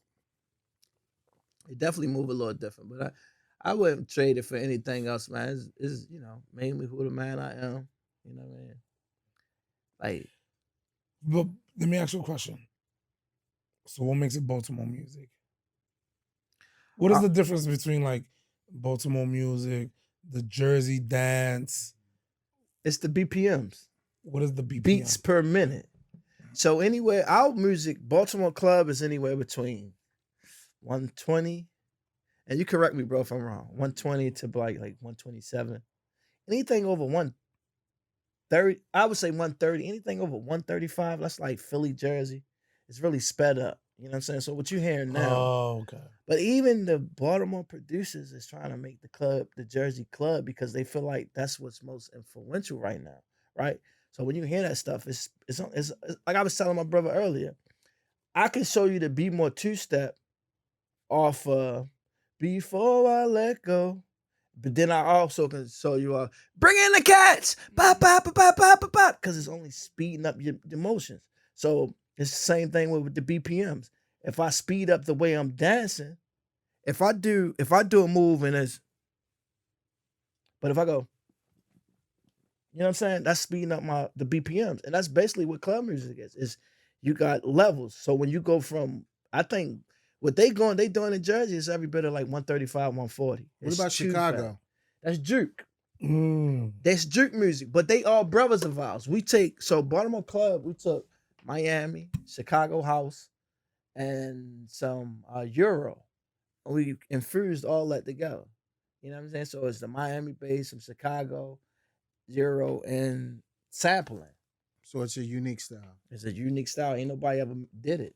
It definitely move a little different, but I wouldn't trade it for anything else, man. It's mainly who the man I am. You know what I mean? Like, but let me ask you a question. So what makes it Baltimore music? What is the difference between like Baltimore music, the Jersey dance? It's the BPMs. What is the BPM? Beats per minute. So anywhere, our music, Baltimore club is anywhere between 120, and you correct me, bro, if I'm wrong, 120 to like 127. Anything over 130, I would say 130. Anything over 135, that's like Philly, Jersey. It's really sped up. You know what I'm saying? So what you hearing now? Oh, okay. But even the Baltimore producers is trying to make the club, the Jersey club, because they feel like that's what's most influential right now, right? So when you hear that stuff, it's like I was telling my brother earlier. I can show you the Be More two-step off Before I Let Go, But then I also can show you bring in the cats, bop, bop, bop, bop, bop, bop, bop, because it's only speeding up your emotions. So it's the same thing with the BPMs. If I speed up the way I'm dancing, if I do a move and it's, but if I go, you know what I'm saying? That's speeding up the BPMs. And that's basically what club music is you got levels. So when you go from, I think what they doing in Jersey is every bit of like 135, 140. What about Chicago? Fast. That's juke. That's juke music. But they all brothers of ours. So Baltimore Club, we took Miami, Chicago House, and some Euro. And we infused all that together. You know what I'm saying? So it's the Miami bass, some Chicago, Euro, and sampling. So it's a unique style. It's a unique style. Ain't nobody ever did it.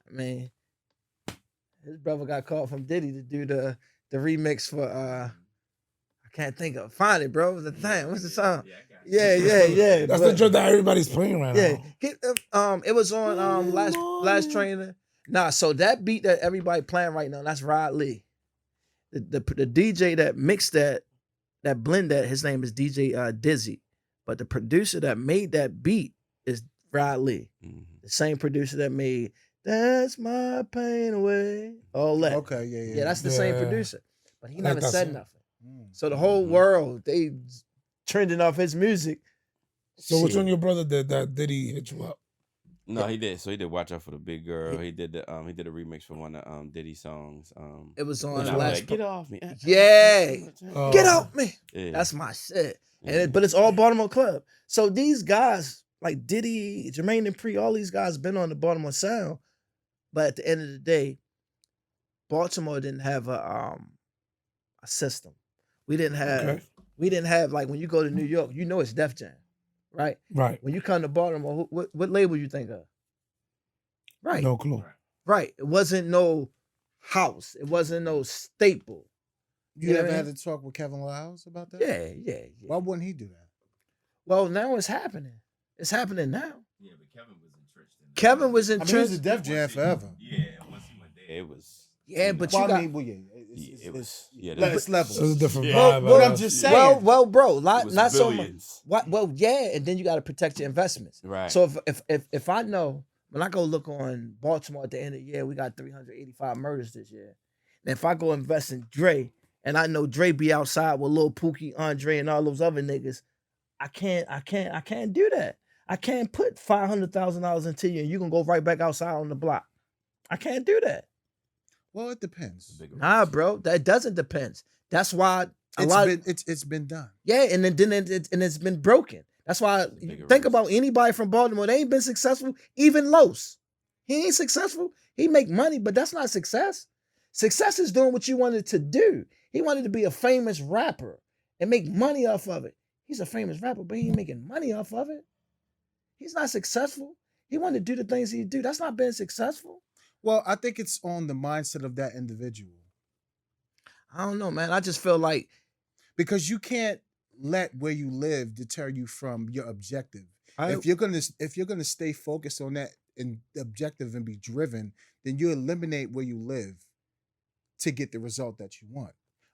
I mean, his brother got called from Diddy to do the remix for I can't think of. Find it, bro. The thing. What's the song? Yeah. That's the joke that everybody's playing right now. It was on Last Trainer. Nah, so that beat that everybody playing right now, that's Rod Lee. The DJ that mixed that blend that, his name is DJ Dizzy. But the producer that made that beat is Rod Lee. Mm-hmm. The same producer that made That's My Pain Away. All that. Okay, yeah. Yeah, that's the same producer. But he never said nothing. So the whole world, they trending off his music. So which one your brother did that? Did he hit you up? No, he did. So he did Watch Out for the Big Girl. He did a remix for one of Diddy songs. It was on Last like, Get Off Me. Yeah. Get off me. Yeah. That's my shit. But it's all Baltimore Club. So these guys, like Diddy, Jermaine Dupri, all these guys been on the Baltimore sound. But at the end of the day, Baltimore didn't have a system. We didn't have like when you go to New York, you know it's Def Jam. Right? Right. When you come to Baltimore, what label you think of? Right. No clue. Right. It wasn't no house. It wasn't no staple. You ever had to talk with Kevin Lyles about that? Yeah. Why wouldn't he do that? Well, now it's happening. It's happening now. Yeah, but Kevin was entrenched in Kevin was entrenched. I mean, it was a Def Jam forever. Yeah, once he went there, it was... Yeah, but well, you got... I mean, it's levels. It's a different vibe. But what I'm just saying. Well, bro, not so much. Billions. Well, yeah, and then you got to protect your investments. Right. So if I know, when I go look on Baltimore at the end of the year, we got 385 murders this year. And if I go invest in Dre, and I know Dre be outside with Lil Pookie, Andre, and all those other niggas, I can't do that. I can't put $500,000 into you and you can go right back outside on the block. I can't do that. Well, it depends. Nah, bro, that doesn't depend. That's why it's been done. Yeah, and then it's been broken. That's why think about anybody from Baltimore. They ain't been successful. Even Los, he ain't successful. He make money, but that's not success. Success is doing what you wanted to do. He wanted to be a famous rapper and make money off of it. He's a famous rapper, but he ain't making money off of it. He's not successful. He wanted to do the things he do. That's not being successful. Well, I think it's on the mindset of that individual. I don't know, man. I just feel like because you can't let where you live deter you from your objective. If you're gonna stay focused on that and objective and be driven, then you eliminate where you live to get the result that you want.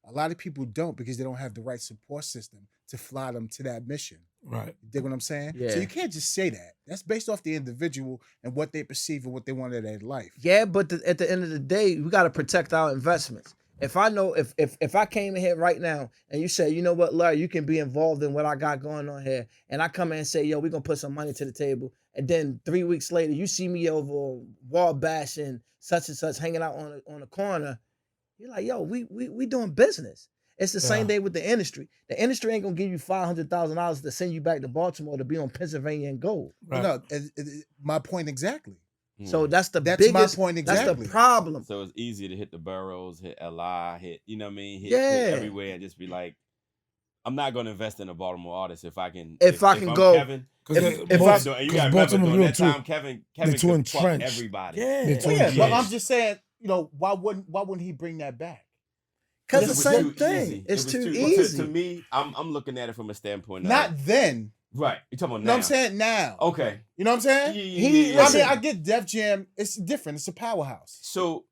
A lot of people don't because they don't have the right support system to fly them to that mission. Right. You dig what I'm saying? Yeah. So you can't just say that. That's based off the individual and what they perceive and what they want in their life. Yeah, but at the end of the day, we got to protect our investments. If I know, if I came in here right now and you say, you know what, Larry, you can be involved in what I got going on here, and I come in and say, yo, we're going to put some money to the table, and then 3 weeks later, you see me over wall bashing such and such, hanging out on a corner, you're like, yo, we doing business. It's the same day with the industry. The industry ain't gonna give you $500,000 to send you back to Baltimore to be on Pennsylvania and Gold. Right. No, my point exactly. So that's my point exactly. That's the problem. So it's easy to hit the boroughs, hit LI, hit, you know what I mean? Hit everywhere and just be like, I'm not gonna invest in a Baltimore artist if I can. If I can go, Kevin, because Baltimore during that too. time, Kevin They're too could fuck entrenched. everybody. But I'm just saying, you know, why wouldn't he bring that back? Because the same thing. It's too easy. To me, I'm looking at it from a standpoint of not then. Right. You're talking about now. You know what I'm saying? Now. Okay. You know what I'm saying? Yeah. I mean, I get Def Jam. It's different. It's a powerhouse. So,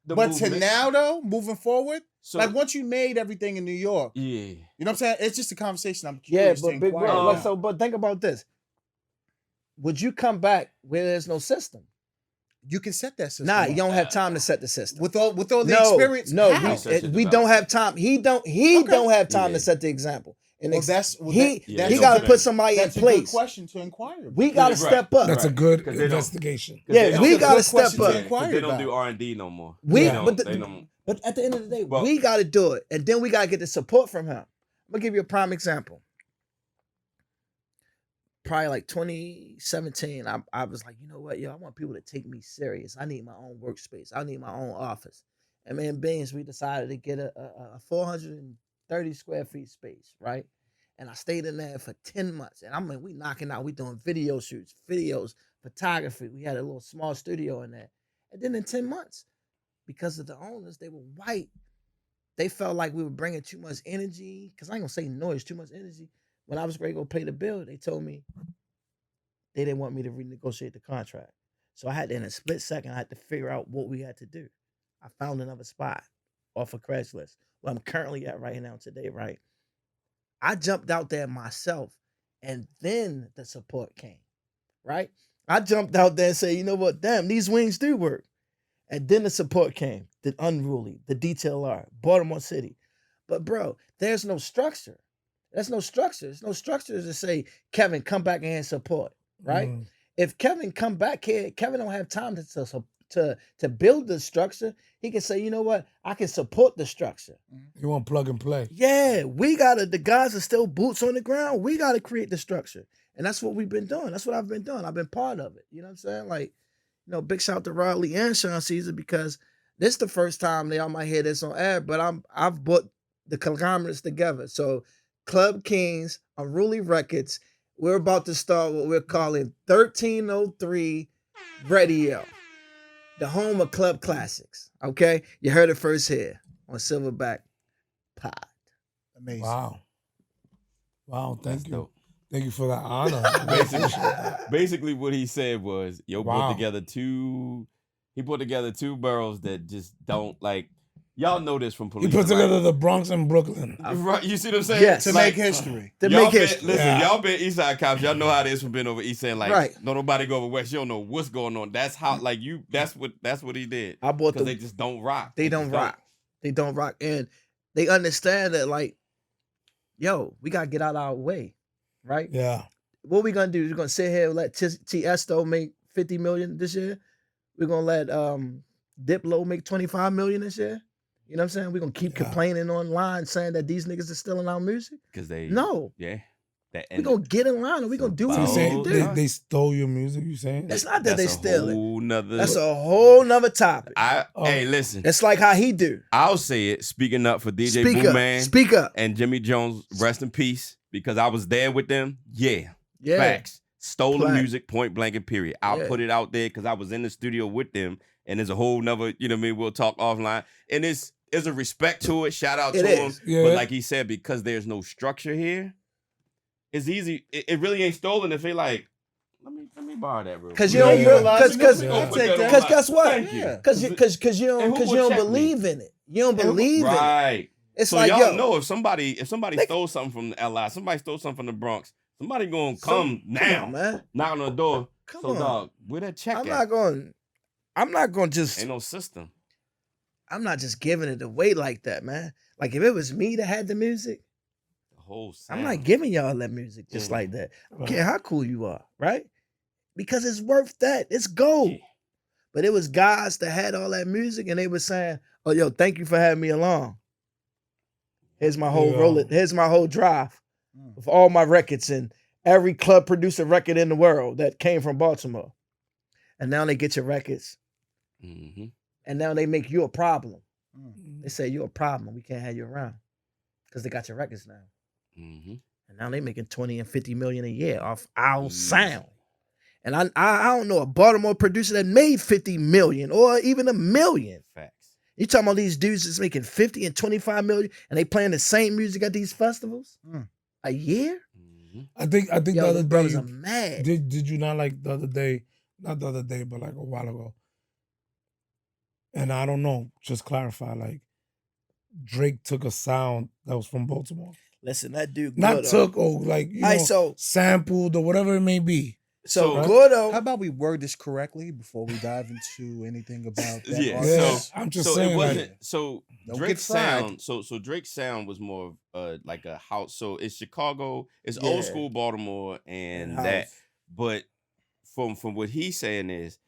but to now, though, moving forward, So like once you made everything in New York, yeah, you know what I'm saying? It's just a conversation. I'm Yeah, curious to but big inquire bro, about. but think about this. Would you come back where there's no system? You can set that system. Nah, up. you don't have time to set the system. with all the no, experience. no, how? Research and we don't development. have time. He don't have time Yeah. to set the example. And Well, that's well, he Yeah, he they got don't to put say- somebody in that's a good place. question to inquire about. We got to Right. step up. That's a Right. good 'Cause they don't- investigation. 'cause Yeah, they we don't- got to good step question to up. Yeah, inquire because they don't about. do R&D no more. We, Yeah. but, They don't. but at the end of the day, Well- we got to do it, and then we got to get the support from him. I'm gonna give you a prime example. Probably like 2017, I was like, you know what, yo, I want people to take me serious. I need my own workspace. I need my own office. And me and Beans, we decided to get a 430 square feet space, right? And I stayed in there for 10 months. And I mean, we knocking out, we doing video shoots, videos, photography. We had a little small studio in there. And then in 10 months, because of the owners, they were white. They felt like we were bringing too much energy. Because I ain't gonna say noise, too much energy. When I was ready to go pay the bill, they told me they didn't want me to renegotiate the contract. So I had to, in a split second, I had to figure out what we had to do. I found another spot off of Craigslist, where I'm currently at right now today, right? I jumped out there myself, and then the support came, right? I jumped out there and said, you know what, damn, these wings do work. And then the support came, the Unruly, the Detail R, Baltimore City. But bro, there's no structure. There's no structure. There's no structure to say, Kevin, come back and support, right? Mm. If Kevin come back here, Kevin don't have time to build the structure. He can say, you know what, I can support the structure. You want plug and play. Yeah, the guys are still boots on the ground. We gotta create the structure. And that's what we've been doing. That's what I've been doing. I've been part of it. You know what I'm saying? Like, you know, big shout out to Riley and Sean Caesar, because this is the first time y'all might hear this on air, but I've brought the conglomerates together. So Club Kings, Unruly Records, we're about to start what we're calling 1303 Radio, the home of club classics. Okay? You heard it first here on Silverback Pod. Amazing. Wow. That's Thank you. dope. Thank you for that honor. Basically, what he said was, yo, Wow. put together two boroughs that just don't like. Y'all know this from He police. put together the Bronx and Brooklyn. Right, you see what I'm saying? Yes. To Like, make history. To y'all make been- history. Listen, Yeah. y'all been East Side cops. Y'all know how it is from being over East End. Like, Right. don't nobody go over West. You don't know what's going on. That's how, like, you. That's what he did. I bought Because the they just don't rock. They just don't rock. They don't rock. And they understand that, like, yo, we got to get out of our way, right? Yeah. What we going to do? We're going to sit here and let Tiesto make 50 million this year. We're going to let Diplo make 25 million this year. You know what I'm saying? We're going to keep Yeah. complaining online saying that these niggas are stealing our music. Because they. No. Yeah. That, We're going to get in line and we're going to do So what you we Oh, saying need to do. they stole your music, you saying? It's not that they steal it. Nother, That's a whole nother topic. Hey, listen. It's like how he do. I'll say it. Speaking up for DJ Speak Boo up. Man Speak up. and Jimmy Jones, rest in peace. Because I was there with them. Yeah. Yeah. Facts. Stole the Fact. music, point blank and period. I'll Yeah. put it out there because I was in the studio with them. And there's a whole nother, you know what I mean? We'll talk offline. And there's a respect to it. Shout out It to is. him. Yeah. But like he said, because there's no structure here, it's easy. It really ain't stolen if they like, let me borrow that real quick. Because you Yeah, don't, yeah. because Yeah. because guess what? Thank you. Yeah. Because you And don't who will don't check me? believe in it. You don't believe in it. Right. It's So like, y'all yo, know if somebody Nigga. stole something from the LI, somebody stole something from the Bronx, somebody gonna so- come now, on, man. knock on the door. Come So on. dog, where that check I'm at? not going to just Ain't no system. I'm not just giving it away like that, man. Like if it was me that had the music, The whole sound. I'm not giving y'all that music just Yeah. like that. I don't care how cool you are, right? Because it's worth that. It's gold. Yeah. But it was guys that had all that music and they were saying, "Oh, yo, thank you for having me along. Here's my whole Yeah. here's my whole drive Mm. of all my records and every club producer record in the world that came from Baltimore." And now they get your records Mm-hmm. and now they make you a problem. Mm. They say you're a problem. We can't have you around because they got your records now. Mm-hmm. And now they making 20 and 50 million a year off our Easy. sound. And I don't know a Baltimore producer that made 50 million or even a million. Facts. You talking about these dudes that's making 50 and 25 million and they playing the same music at these festivals Mm. a year? Mm-hmm. I think the Yo, other the day brothers are mad. did you not like the other day, not the other day, but like a while ago. And I don't know, just clarify, like Drake took a sound that was from Baltimore. Listen, that dude Not good, took or like sampled or whatever it may be. So Right? Gordo. How about we word this correctly before we dive into anything about that Yeah, artist? I'm just so saying. it wasn't. Like, So Don't Drake's get fried. sound. So Drake's sound was more of like a house. So it's Chicago. It's Yeah. old school Baltimore and And that. house. But from what he's saying is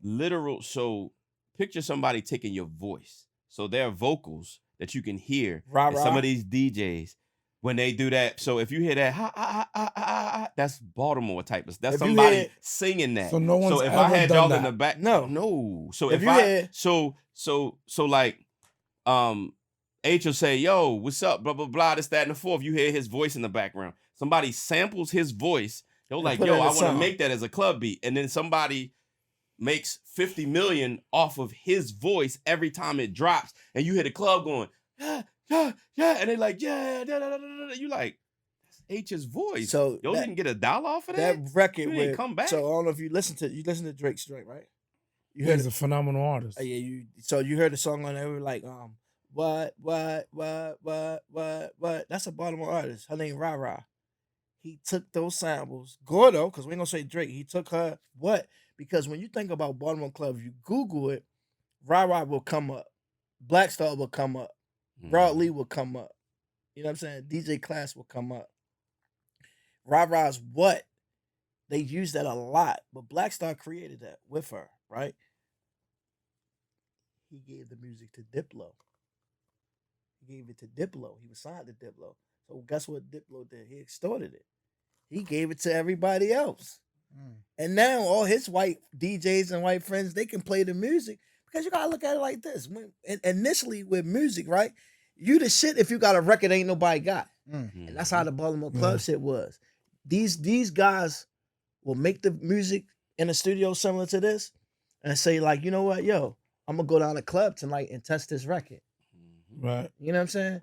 literal. So picture somebody taking your voice. So there are vocals that you can hear. Rah, And some rah. of these DJs when they do that. So if you hear that, that's Baltimore type of. That's If you somebody hear- singing that. So no one's if ever I had done y'all that. in the back, No. no. So If if you I hear- so like H will say, yo, what's up? Blah blah blah. This, that, and the fourth. You hear his voice in the background. Somebody samples his voice. They're like, put it yo, in I the want to song. make that as a club beat. And then somebody makes 50 million off of his voice every time it drops. And you hear the club going, yeah, yeah, yeah. And they're like, yeah, da, da, da, da, da. You like, that's H's voice. So Yo didn't get $1 off of that? That record You didn't with come back? So I don't know if you listen to Drake's Drake, right? You he's a phenomenal artist. yeah, you heard the song on there, we were like, what? That's a Baltimore artist. Her name Rah Rah. He took those samples. Gordo, because we ain't gonna say Drake, he took her what? Because when you think about Baltimore clubs, you Google it, Rah Rah will come up. Black Star will come up. Broadly will come up. You know what I'm saying? DJ Class will come up. Rah Rah's what? They use that a lot, but Black Star created that with her, right? He gave the music to Diplo. He gave it to Diplo. He was signed to Diplo. So guess what Diplo did? He extorted it. He gave it to everybody else. And now all his white DJs and white friends, they can play the music because you gotta look at it like this. Initially with music, right? You the shit if you got a record ain't nobody got. And that's how the Baltimore club shit was. These guys will make the music in the studio similar to this and say like, you know what, yo, I'm gonna go down to the club tonight and test this record. Right. You know what I'm saying?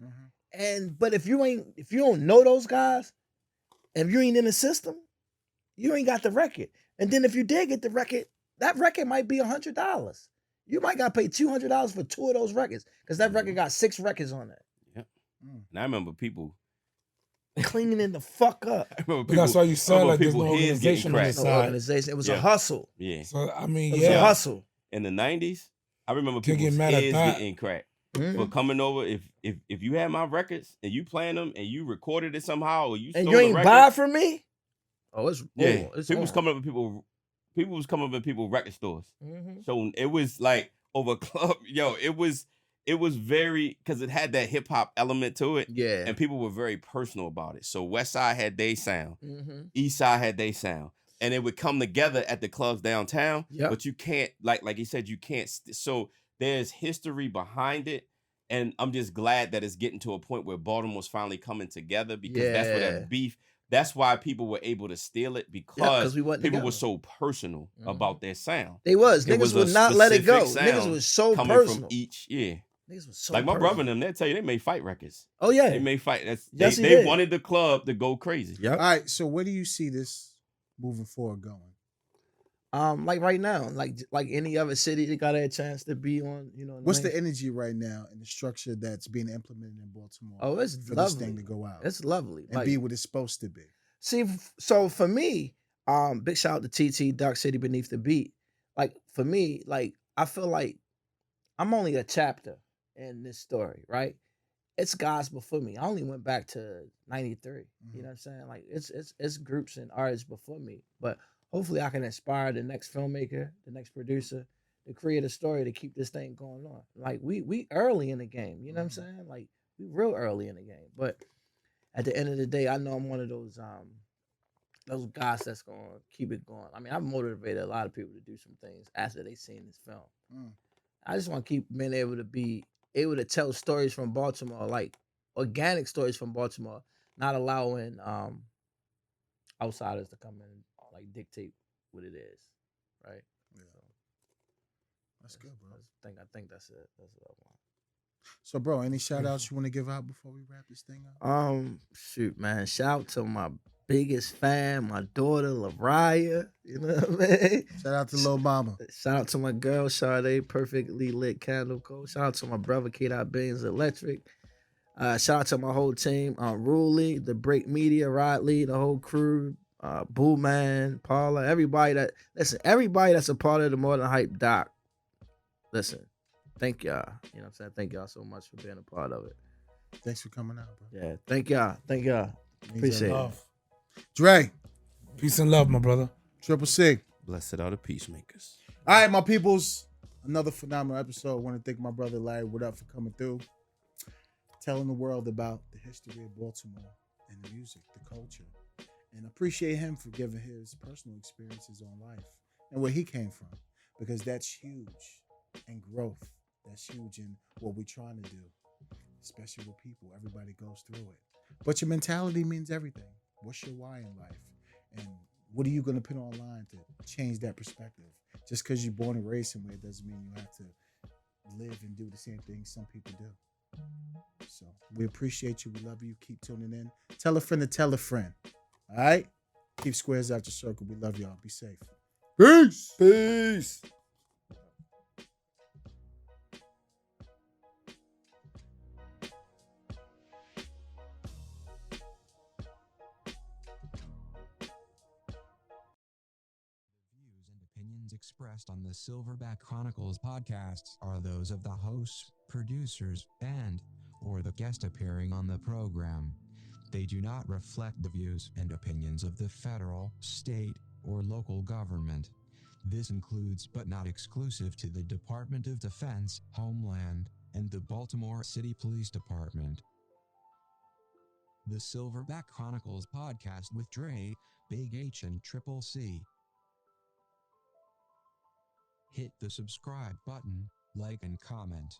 And but if you don't know those guys, and if you ain't in the system, you ain't got the record. And then if you did get the record, that record might be $100. You might got to pay $200 for 2 of those records because that record got 6 records on it. Yep. And I remember people cleaning it the fuck up. But that's why you said like there's no heads getting organization on the cracked. No side. organization. It was a hustle. Yeah. So I mean, It was a hustle. In the 90s, I remember Can't people's get mad at heads that. getting cracked. Mhm. For coming over, if you had my records and you playing them and you recorded it somehow or you And stole you the ain't record, buy from me? Oh, it's yeah. it's People was on. coming up with people was coming up with people's record stores. Mhm. So it was like over club, yo, it was very because it had that hip hop element to it. Yeah. And people were very personal about it. So West Side had their sound, Mhm. East Side had their sound. And it would come together at the clubs downtown. Yep. But you can't, like he said, you can't. So there's history behind it. And I'm just glad that it's getting to a point where Baltimore's finally coming together because that's where Yeah. that beef, that's why people were able to steal it because 'cause we wasn't people together. were so personal about their sound. They was. It Niggas a would not let it go. specific Niggas sound was so coming personal. from each, yeah. Niggas was so Like my personal. brother and them, they'll tell you they made fight records. Oh, yeah. They made fight. Yes, he They did. wanted the club to go crazy. Yep. All right, so where do you see this moving forward going? Like right now, like any other city that got a chance to be on, you know. What's the energy right now and the structure that's being implemented in Baltimore? Oh, it's for lovely. this thing to go out It's lovely. and Like, be what it's supposed to be. see, so for me, big shout out to TT, Dark City Beneath the Beat. Like for me, like I feel like I'm only a chapter in this story, right? It's guys before me. I only went back to '93. You know what I'm saying? Like it's groups and artists before me, but hopefully I can inspire the next filmmaker, the next producer, to create a story to keep this thing going on. Like we early in the game, you know what I'm saying? Like we real early in the game, but at the end of the day, I know I'm one of those guys that's gonna keep it going. I mean, I've motivated a lot of people to do some things after they seen this film. I just want to keep being able to be able to tell stories from Baltimore, like organic stories from Baltimore, not allowing outsiders to come in and like dictate what it is, right? Yeah. That's good, bro. I think that's it. That's what I want. So, bro, any shout outs you want to give out before we wrap this thing up? Shoot, man. Shout out to my biggest fan, my daughter, Laraya. You know what I mean? Shout out to Lil Mama. Shout out to my girl, Sade, perfectly lit candle co. Shout out to my brother, K. Baines Electric. Shout out to my whole team, Ruley, the Break Media, Rodley, the whole crew, Boo Man, Paula, everybody that's a part of the More Than Hype doc. Listen, thank y'all. You know what I'm saying? Thank y'all so much for being a part of it. Thanks for coming out, bro. Yeah, thank y'all. Thank y'all. Appreciate it. Love. Dre, Peace and love, my brother. Triple C. Blessed are the peacemakers. All right, my peoples. Another phenomenal episode. I want to thank my brother Larry Whaddup for coming through, telling the world about the history of Baltimore and the music, the culture, and appreciate him for giving his personal experiences on life and where he came from, because that's huge in growth. That's huge in what we're trying to do, especially with people. Everybody goes through it. But your mentality means everything. What's your why in life? And what are you going to put online to change that perspective? Just because you're born and raised somewhere doesn't mean you have to live and do the same things some people do. So we appreciate you. We love you. Keep tuning in. Tell a friend to tell a friend. All right? Keep squares out your circle. We love y'all. Be safe. Peace. Peace. Opinions expressed on the Silverback Chronicles podcasts are those of the hosts, producers, or the guest appearing on the program. They do not reflect the views and opinions of the federal, state, or local government. This includes but not exclusive to the Department of Defense, Homeland, and the Baltimore City Police Department. The Silverback Chronicles podcast with Dre, Big H, and Triple C. Hit the subscribe button, like and comment.